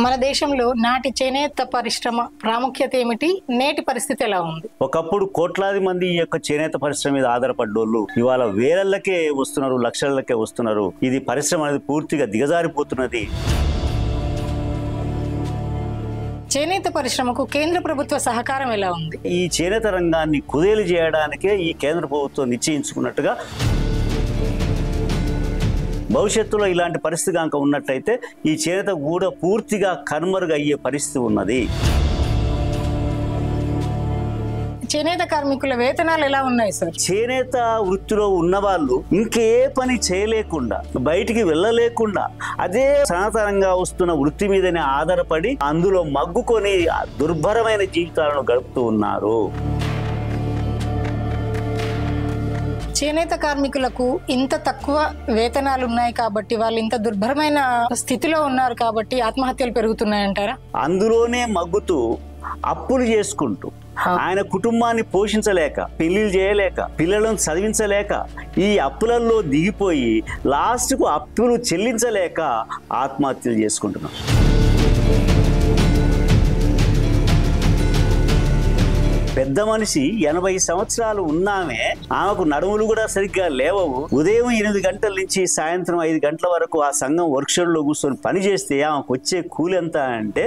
మన దేశంలో నాటి చేనేత పరిశ్రమ ప్రాముఖ్యత ఏమిటి, నేటి పరిస్థితి ఎలా ఉంది? ఒకప్పుడు కోట్లాది మంది ఈ యొక్క చేనేత పరిశ్రమ మీద ఆధారపడ్డోళ్ళు ఇవాళ వేలల్లకే వస్తున్నారు, లక్షలకే వస్తున్నారు. ఇది పరిశ్రమ అనేది పూర్తిగా దిగజారిపోతున్నది. చేనేత పరిశ్రమకు కేంద్ర ప్రభుత్వ సహకారం ఎలా ఉంది? ఈ చేనేత రంగాన్ని కుదేలు చేయడానికే ఈ కేంద్ర ప్రభుత్వం నిశ్చయించుకున్నట్టుగా భవిష్యత్తులో ఇలాంటి పరిస్థితి కనుక ఉన్నట్టయితే ఈ చేనేత కూడా పూర్తిగా కనుమరుగు అయ్యే పరిస్థితి ఉన్నది. చేనేత కార్మికుల వేతనాలు ఎలా ఉన్నాయి సార్? చేనేత వృత్తిలో ఉన్నవాళ్ళు ఇంకే పని చేయలేకుండా, బయటికి వెళ్ళలేకుండా అదే సనాతనంగా వస్తున్న వృత్తి మీదనే ఆధారపడి అందులో మగ్గుకొని దుర్భరమైన జీవితాలను గడుపుతూ ఉన్నారు. చేనేత కార్మికులకు ఇంత తక్కువ వేతనాలు ఉన్నాయి కాబట్టి, వాళ్ళు ఇంత దుర్భరమైన స్థితిలో ఉన్నారు కాబట్టి ఆత్మహత్యలు పెరుగుతున్నాయంటారా? అందులోనే మగ్గుతూ అప్పులు చేసుకుంటూ ఆయన కుటుంబాన్ని పోషించలేక, పెళ్లిళ్ళు చేయలేక, పిల్లలను చదివించలేక ఈ అప్పులలో దిగిపోయి లాస్ట్కు అప్పులు చెల్లించలేక ఆత్మహత్యలు చేసుకుంటున్నారు. పెద్ద మనిషి 80 సంవత్సరాలు ఉన్నామే, ఆమెకు నడుములు కూడా సరిగ్గా లేవవు. ఉదయం 8 గంటల నుంచి సాయంత్రం 5 గంటల వరకు ఆ సంఘం వర్క్షాప్లో కూర్చొని పని చేస్తే ఆమెకు వచ్చే కూలి ఎంత అంటే